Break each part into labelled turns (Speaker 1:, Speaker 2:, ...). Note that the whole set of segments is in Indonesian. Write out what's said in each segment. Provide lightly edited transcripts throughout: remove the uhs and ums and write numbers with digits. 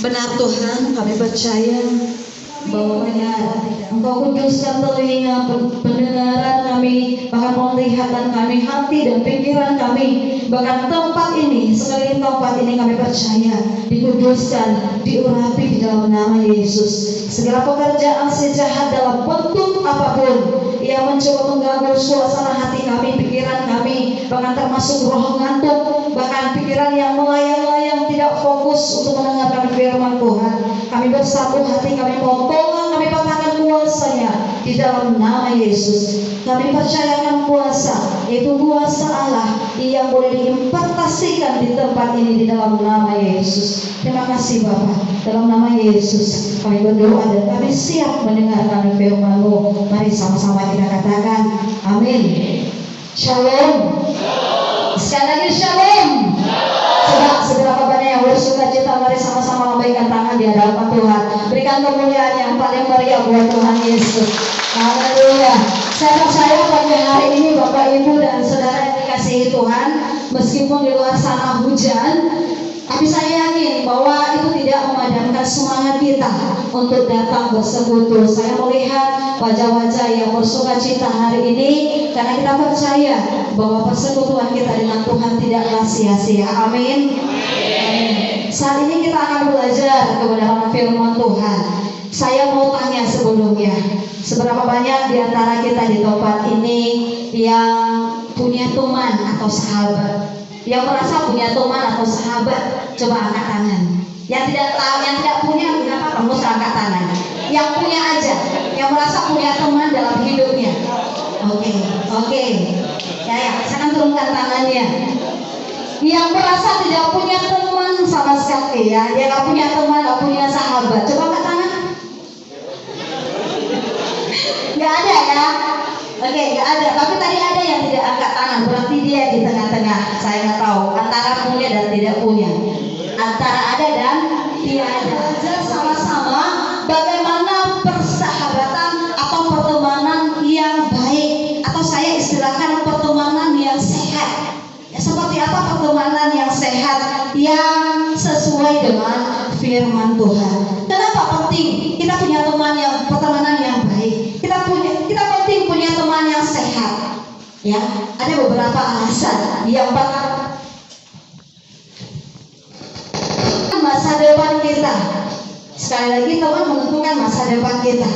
Speaker 1: Benar Tuhan, kami percaya bahwa Engkau kuduskan telinga pendengaran kami, bahkan penglihatan kami, hati dan pikiran kami, bahkan tempat ini, sekali tempat ini kami percaya dikuduskan, diurapi di dalam nama Yesus. Segala pekerjaan sejahat dalam bentuk apapun yang mencoba mengganggu suasana hati kami, pikiran kami, bahkan termasuk roh ngantuk, bahkan pikiran yang melayang-layang tidak fokus untuk mendengarkan firman Tuhan, kami bersatu hati, kami potong, kami patahkan kuasanya di dalam nama Yesus. Kami percayakan kuasa, yaitu kuasa Allah yang boleh diimpartasikan di tempat ini di dalam nama Yesus. Terima kasih Bapa, dalam nama Yesus kami berdoa dan kami siap mendengarkan firman-Mu. Mari sama-sama kita katakan amin. Shalom. Sekali lagi shalom. Coba seberapa banyak yang bersuka cita, mari sama-sama lambaikan tangan di hadapan Tuhan. Berikan kemuliaan yang paling meriah buat Tuhan Yesus. Haleluya. Saya percaya pada hari ini Bapak Ibu dan Saudara yang dikasihi Tuhan, meskipun di luar sana hujan, tapi saya yakin bahwa itu tidak memadamkan semangat kita untuk datang bersekutu. Saya melihat wajah-wajah yang bersuka cita hari ini karena kita percaya bahwa persekutuan kita dengan Tuhan tidaklah sia-sia. Amin. Amin. Saat ini kita akan belajar kebenaran firman Tuhan. Saya mau tanya sebelumnya, seberapa banyak di antara kita di tempat ini yang punya teman atau sahabat? Yang merasa punya teman atau sahabat, coba angkat tangan. Yang tidak tahu, yang tidak punya, kenapa kamu angkat tangan? Yang punya aja, yang merasa punya teman dalam hidupnya. Oke. Ya, saya akan turunkan tangannya. Yang merasa tidak punya teman sama sekali ya, dia nggak punya teman, nggak punya sahabat. Coba angkat tangan. Nggak ada ya? Oke, nggak ada. Tapi tadi ada yang tidak angkat tangan. Berarti dia di tengah-tengah. Saya nggak tahu antara punya dan tidak punya. Antara ada dan tidak ada. Belajar sama-sama bagaimana persahabatan atau pertemanan yang baik, atau saya istilahkan pertemanan yang sehat. Ya, seperti apa pertemanan yang sehat yang sesuai dengan firman Tuhan? Kenapa penting kita punya teman yang pertemanan yang baik? Kita penting punya teman yang sehat. Ya, ada beberapa alasan. Yang pertama, masa depan kita. Sekali lagi teman menentukan masa depan kita.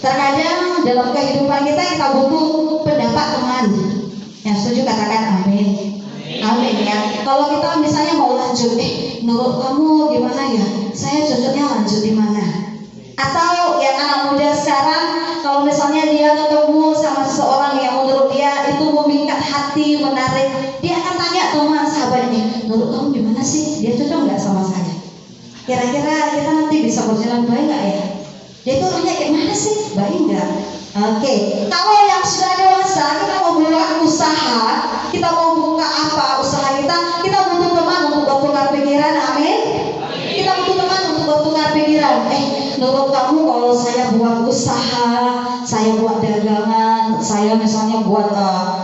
Speaker 1: Terkadang dalam kehidupan kita butuh pendapat teman. Yang setuju katakan amin. Amin ya. Kalau kita misalnya mau lanjut, menurut kamu gimana ya? Saya cocoknya lanjut di mana? Atau yang anak muda sekarang, kalau misalnya dia ketemu sama seseorang yang menurut dia itu memikat hati, menarik, dia akan tanya teman sahabatnya, menurut kamu gimana sih? Dia cocok nggak sama saya? Kira-kira kita nanti bisa berjalan baik nggak ya? Dia itu orangnya kayak mana sih? Baik nggak? Oke. Kalau yang sudah dewasa, kita mau buat usaha, kita mau buka apa usaha kita butuh teman untuk bertukar pikiran. Amin. Kita butuh teman untuk bertukar pikiran. Menurut kamu kalau saya buat usaha, saya buat dagangan, saya misalnya buat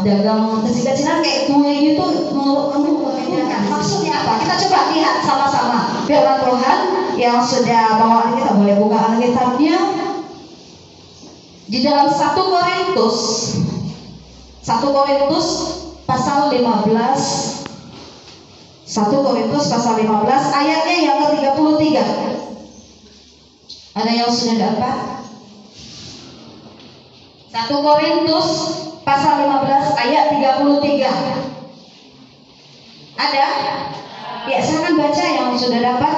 Speaker 1: dagang kecil-kecilan kayak kue gitu, menurut kamu bagaimana? Maksudnya apa? Kita coba lihat sama-sama firman Tuhan yang sudah bawaan kita. Boleh buka Alkitabnya di dalam 1 Korintus pasal 15. 1 Korintus pasal 15 ayatnya yang ke-33. Ada yang sudah dapat? 1 Korintus pasal 15 ayat 33. Ada? Ya, silakan baca yang sudah dapat.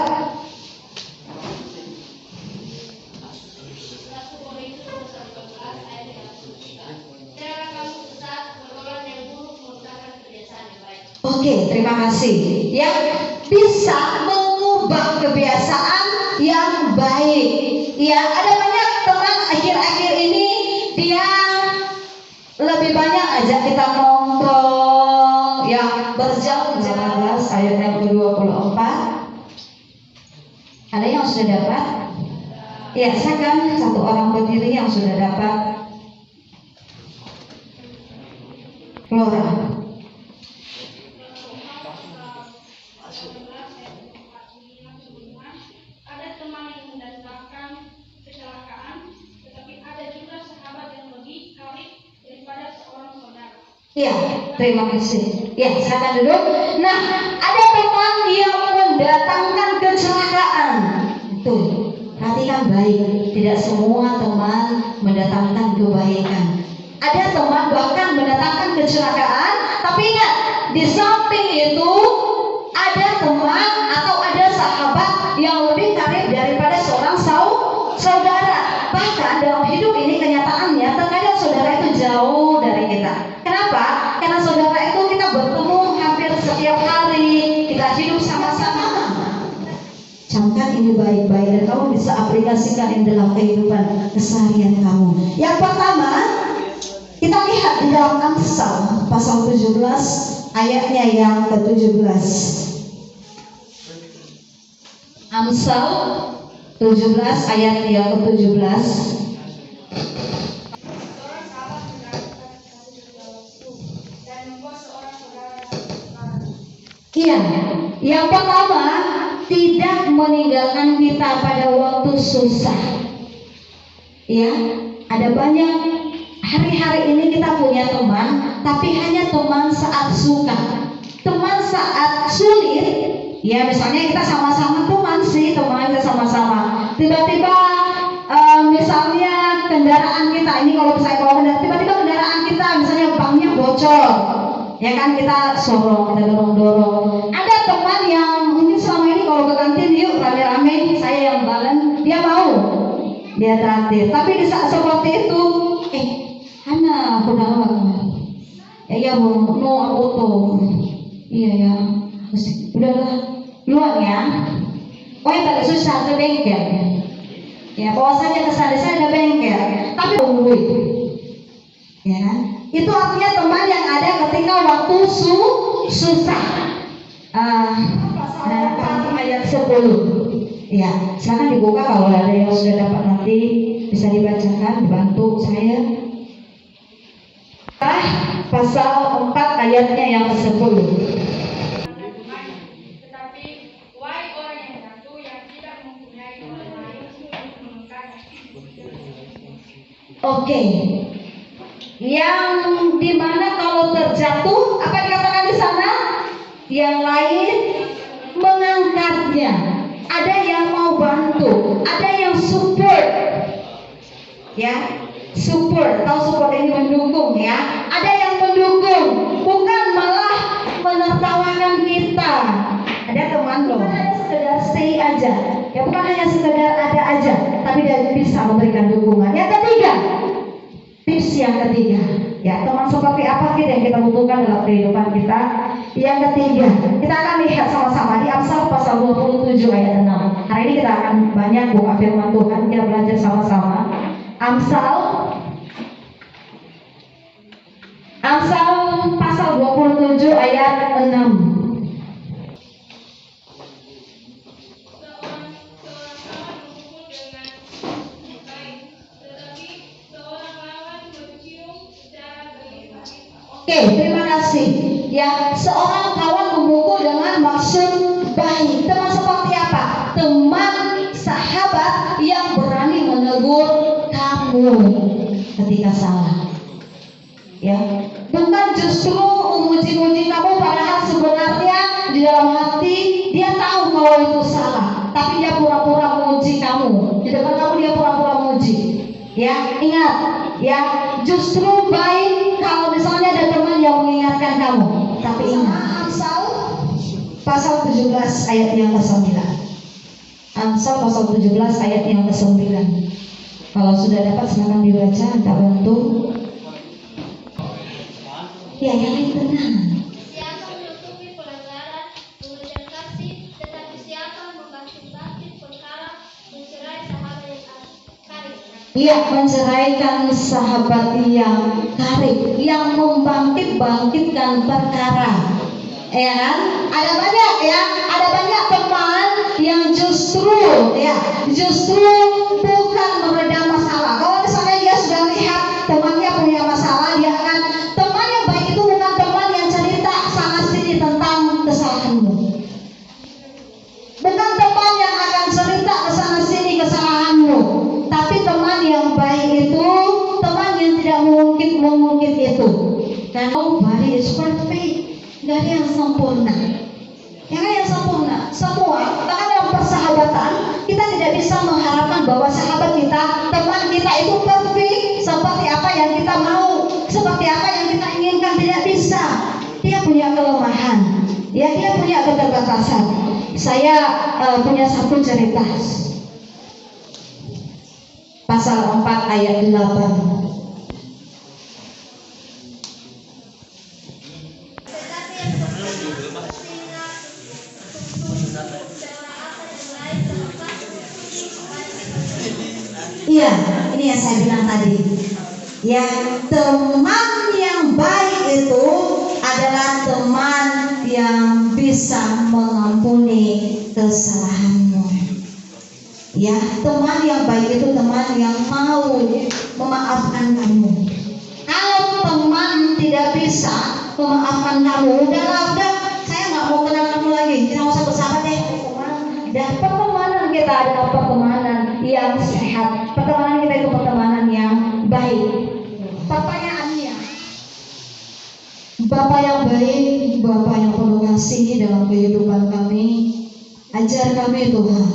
Speaker 1: Oke, terima kasih. Yang bisa mengubah kebiasaan yang baik. Ya, ada banyak teman akhir-akhir ini dia lebih banyak ajak kita nongkrong, yang berjam-jam. Ayat yang ke-24. Ada yang sudah dapat? Ya, silakan satu orang berdiri yang sudah dapat. Flora. Ada Iya, terima kasih. Ya, silakan duduk. Nah, ada teman yang mendatangkan kecelakaan. Betul. Perhatikan baik, tidak semua teman mendatangkan kebaikan. Ada teman bahkan mendatangkan kecelakaan, tapi ingat, di samping itu ada teman atau ada sahabat yang lebih karib daripada seorang saudara. Bahkan dalam hidup ini kenyataannya terkadang saudara itu jauh dari kita. Kenapa? Karena saudara itu kita bertemu hampir setiap hari, kita hidup sama-sama. Camkan ini baik-baik dan kamu bisa aplikasikan ini dalam kehidupan keseharian kamu. Yang pertama, kita lihat di dalam Amsal pasal 17 ayatnya yang ke-17. Amsal 17 ayat yang ke-17. Iya, yang pertama, tidak meninggalkan kita pada waktu susah. Ya, ada banyak hari-hari ini kita punya teman, tapi hanya teman saat suka, teman saat sulit. Ya, misalnya kita sama-sama teman sih, teman kita sama-sama. Tiba-tiba, misalnya kendaraan kita ini kalau saya bawa kendaraan, tiba-tiba kendaraan kita misalnya banknya bocor. Ya kan, kita sorong, kita dorong-dorong. Ada teman yang mungkin selama ini kalau ke kantin yuk rame-rame, saya yang balen, dia mau, dia traktir. Tapi di saat seperti itu, Hana kunaon? Ya mau aku tuh, iya ya, udahlah, luar ya. Oh yang tadi susah ke bengkel, ya bawa saja ke sana, saya ada bengkel, tapi duit, ya kan? Itu artinya teman yang ada ketika waktu susah. Ayat 10. Ya, silakan dibuka kalau ada yang sudah dapat nanti bisa dibacakan, dibantu saya. Pasal 4 ayatnya yang ke-10.
Speaker 2: Tetapi wahai orang yang jatuh yang tidak mempunyai orang lain untuk menemukannya.
Speaker 1: Oke. Yang dimana kalau terjatuh, apa dikatakan di sana? Yang lain mengangkatnya. Ada yang mau bantu, ada yang support. Ya, support. Tahu support ini mendukung ya. Ada yang mendukung, bukan malah menertawakan kita. Ada teman loh, sekedar stay aja. Ya bukan hanya sekedar ada aja, tapi dia bisa memberikan dukungan. Yang ketiga, tips yang ketiga, ya teman seperti apa kita yang kita butuhkan dalam kehidupan kita. Yang ketiga, kita akan lihat sama-sama di Amsal pasal 27 ayat 6. Hari ini kita akan banyak buka firman Tuhan, kita belajar sama-sama. Amsal pasal 27 ayat 6. Oke, terima kasih. Ya, seorang kawan memukul dengan maksud baik. Teman seperti apa? Teman sahabat yang berani menegur kamu ketika salah. Ya, bukan justru memuji-muji kamu, padahal sebenarnya di dalam hati dia tahu kalau itu salah, tapi dia pura-pura memuji kamu. Di depan kamu dia pura-pura memuji. Ya, ingat, ya, justru baik kalau misalnya ada teman yang mengingatkan kamu. Tapi ingat, Amsal pasal 17 ayat yang ke-9. Amsal pasal 17 ayat yang ke-9. Kalau sudah dapat silakan dibaca, tak bantu. Ya, yang tenang.
Speaker 2: Siapa menutupi pelanggaran, mengejar kasih, tetapi siapa membangkit-bangkit perkara, mencerai sahabat yang karib.
Speaker 1: Ia menceraikan sahabat yang karib, yang membangkit-bangkitkan perkara. Ya kan? Ada banyak ya, ada banyak teman yang justru bukan meredam masalah. Kalau misalnya dia sudah lihat temannya punya masalah, dia akan, teman yang baik itu bukan teman yang cerita sana sini tentang kesalahanmu. Bukan teman yang akan cerita kesana sini kesalahanmu. Tapi teman yang baik itu teman yang tidak mengungkit itu. Dan nobody is perfect. Gak ada yang sempurna. Yang ada yang sempurna. Semua, bahkan dalam persahabatan, kita tidak bisa mengharapkan bahwa sahabat kita, teman kita itu perfect seperti apa yang kita mau, seperti apa yang kita inginkan. Tidak bisa. Dia punya kelemahan. Ya, dia punya keterbatasan. Saya punya satu cerita. Pasal 4 ayat 8. Iya, ini yang saya bilang tadi. Ya, teman yang baik itu adalah teman yang bisa mengampuni kesalahanmu. Ya, teman yang baik itu teman yang mau memaafkan kamu. Kalau teman tidak bisa memaafkan kamu, udah, saya nggak mau kenal kamu lagi. Kita nggak usah bersahabat deh. Dan pertemanan kita adalah pertemanan yang sehat. Pertemanan kita itu pertemanan yang baik. Pertanyaannya, Bapak yang baik, Bapak yang penuh kasih dalam kehidupan kami, ajar kami Tuhan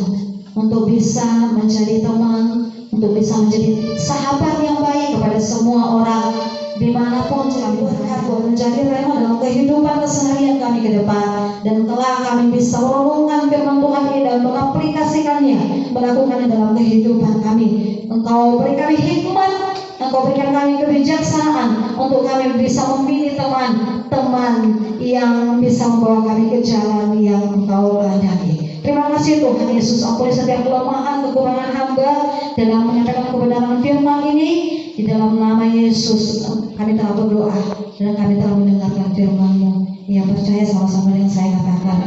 Speaker 1: untuk bisa menjadi teman, untuk bisa menjadi sahabat yang baik kepada semua orang dimanapun kami berada, menjadi rema dalam kehidupan keseharian kami ke depan, dan telah kami bisa merenungkan firman Tuhan ini dan mengaplikasikannya, melakukannya dalam kehidupan kami. Engkau beri kami hikmat, Engkau berikan kami kebijaksanaan untuk kami bisa memilih teman-teman yang bisa membawa kami ke jalan yang Engkau kehendaki. Terima kasih Tuhan Yesus, ampuni setiap kelemahan, kekurangan hamba dalam menyampaikan kebenaran firman ini. Di dalam nama Yesus kami telah berdoa dan kami telah mendengarkan firman-Mu. Yang percaya sama-sama dengan saya katakan.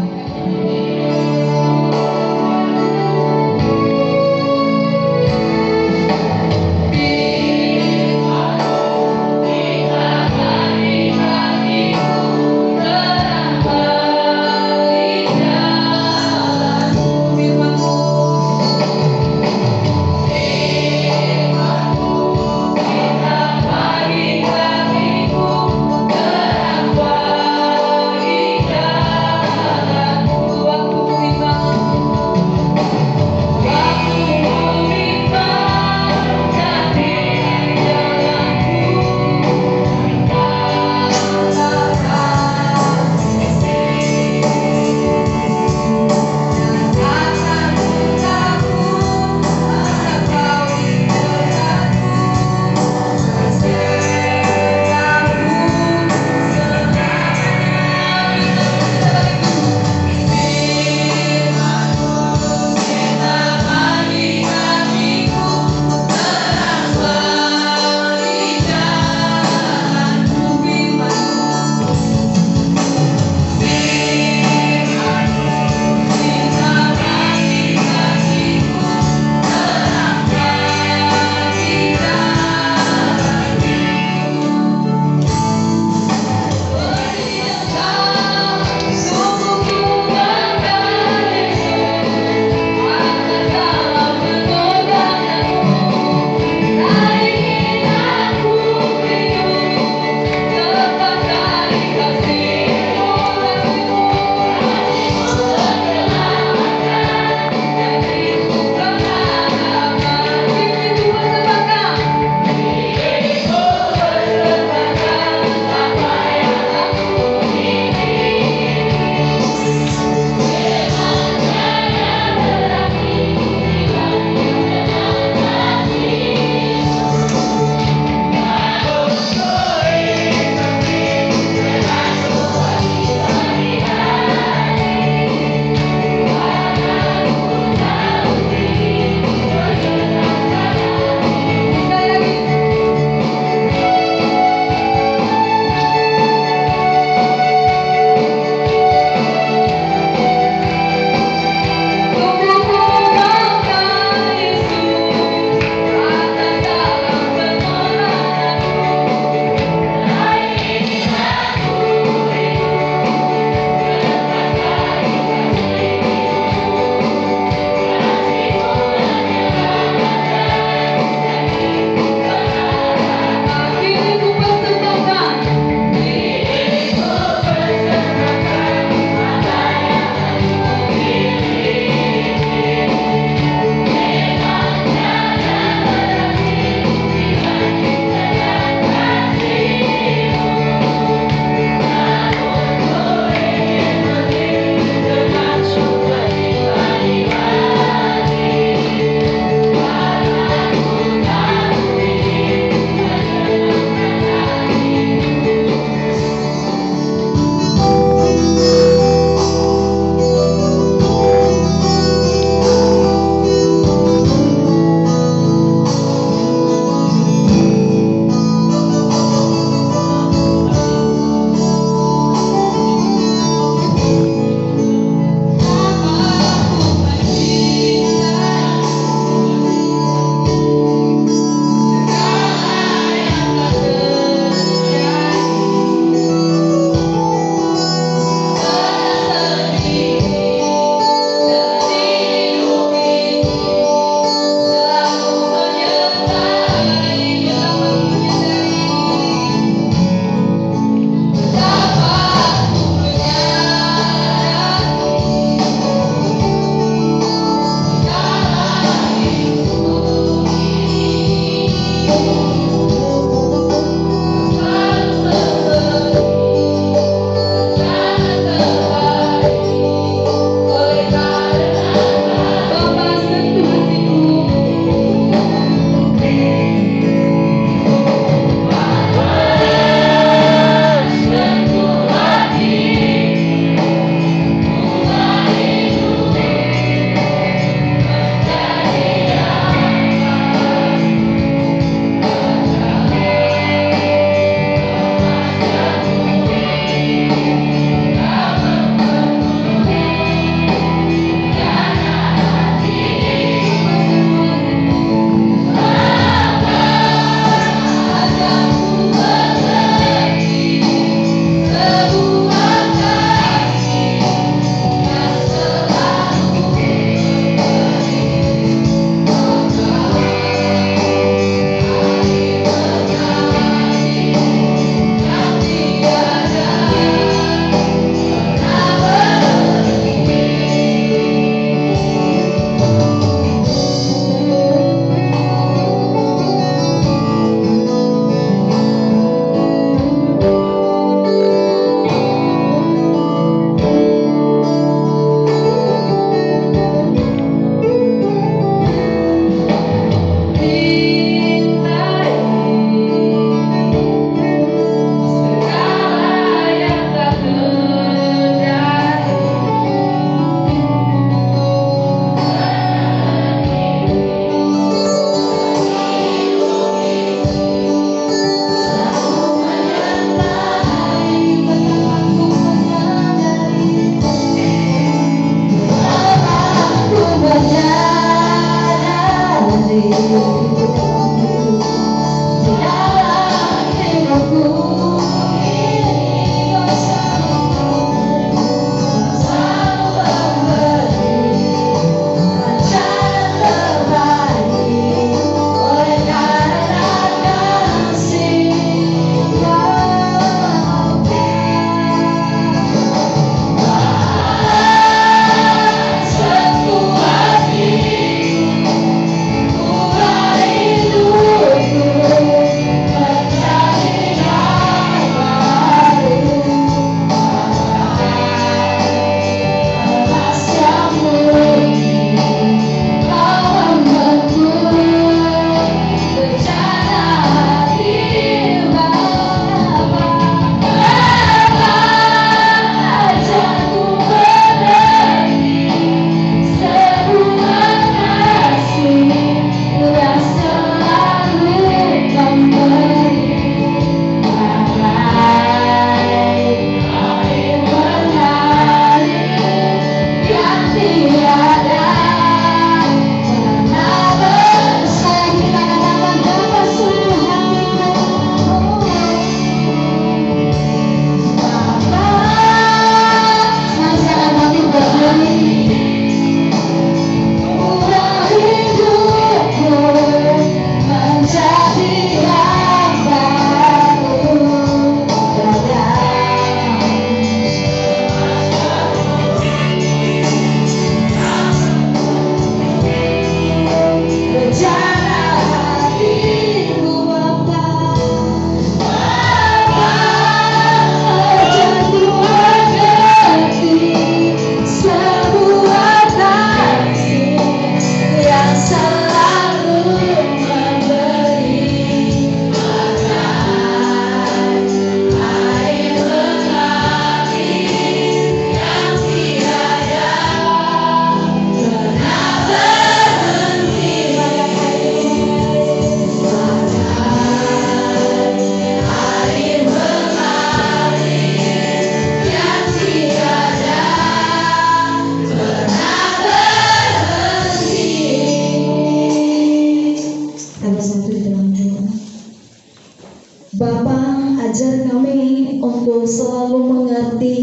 Speaker 1: aku selalu mengerti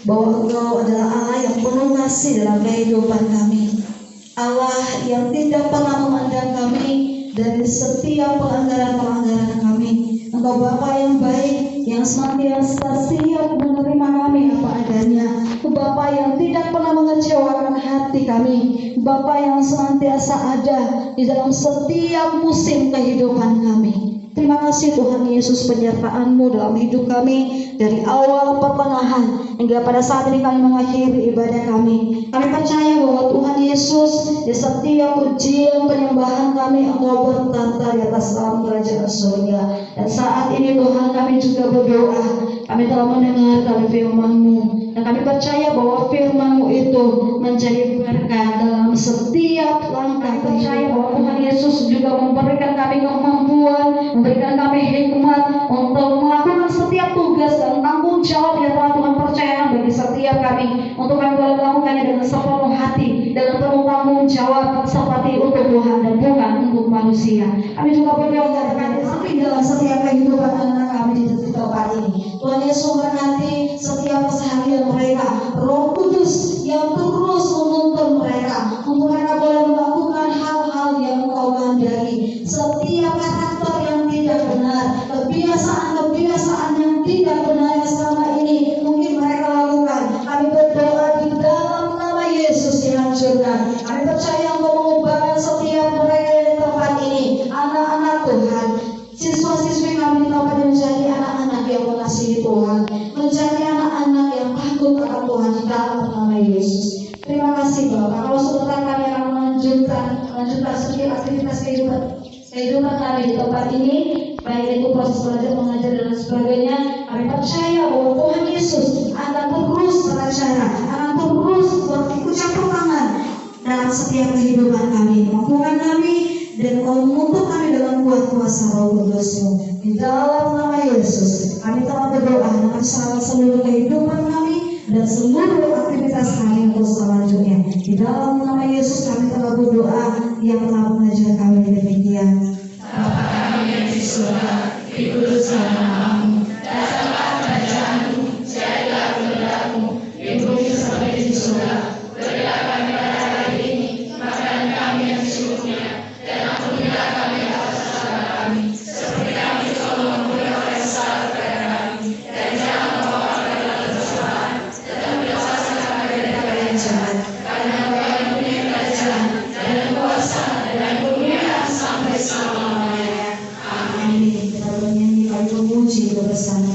Speaker 1: bahwa Engkau adalah Allah yang penuh kasih dalam kehidupan kami. Allah yang tidak pernah memandang kami dari setiap pelanggaran-pelanggaran kami. Engkau Bapa yang baik, yang senantiasa siap menerima kami apa adanya. Bapa yang tidak pernah mengecewakan hati kami. Bapa yang senantiasa ada di dalam setiap musim kehidupan kami. Terima kasih Tuhan Yesus penyertaan-Mu dalam hidup kami dari awal pertengahan hingga pada saat ini kami mengakhiri ibadah kami. Kami percaya bahwa Tuhan Yesus di setiap ujian penyembahan kami Engkau bertata di atas dalam kerajaan surga. Dan saat ini Tuhan kami juga berdoa, kami telah mendengarkan firman-Mu dan kami percaya bahwa firman-Mu itu menjadi berkat dalam setiap langkah. Percaya bahwa Tuhan Yesus juga memberikan kami kemampuan, memberikan kami hikmat untuk melakukan setiap tugas dan tanggung jawab yang telah Tuhan percayakan bagi setiap kami, untuk kami boleh melakukannya dengan sepenuh hati, dengan penuh tanggung jawab seperti untuk Tuhan dan bukan untuk manusia. Kami juga berdoa tapi dalam setiap kehidupan anak kami di tempat ini. Tuhan Yesus memberkati setiap keseharian mereka. Roh Kudus yang terus menuntun mereka untuk mereka boleh melakukan hal-hal yang Engkau kehendaki. Setiap karakter yang tidak benar, kebiasaan-kebiasaan yang tidak benar yang selama ini mungkin mereka lakukan, kami berdoa di dalam nama Yesus dihancurkan. Kami percaya Engkau mengubahkan setiap mereka yang di tempat ini, anak-anak Tuhan, siswa-siswi kami di tempat ini menjadi anak-anak yang mengasihi Tuhan, menjadi anak-anak yang takut akan Tuhan di dalam nama Yesus. Terima kasih Bapak. Kalau sebentar kami akan melanjutkan setiap aktivitas kehidupan kami di tempat ini, baik itu proses belajar, mengajar dan sebagainya. Kami percaya bahwa Tuhan Yesus akan terus beracara, akan terus berikut campur tangan dalam setiap kehidupan kami, mampukan kami dan menuntut kami dengan kuat kuasa Roh Kudus-Mu. Di dalam nama Yesus kami telah berdoa dengan seluruh kehidupan kami dan seluruh aktivitas kami untuk selanjutnya. Di dalam nama Yesus kami telah berdoa yang telah mengajar kami demikian.
Speaker 3: Bapa kami yang di surga, dikuduskan namamu, datanglah kerajaanmu, jadilah kehendakmu di bumi seperti di surga. Berilah kami pada hari ini makanan kami yang secukupnya, dan ampunilah kami atas kesalahan kami, seperti kami juga mengampuni orang yang salah kepada kami, dan jangan membawa kami dalam pencobaan, tetapi lepaskan kami dari yang jahat. Karena Engkau yang punya kerajaan dan kuasa dan kemuliaan sampai selama-lamanya. Amin.
Speaker 1: Kita bernyanyi kami memuji bersama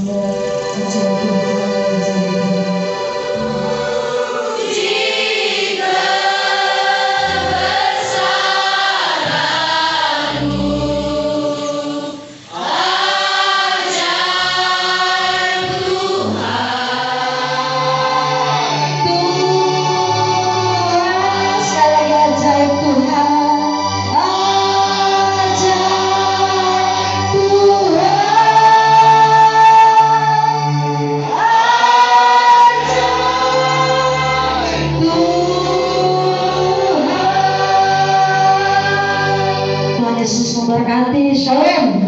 Speaker 1: Yesus memberkati. Shalom.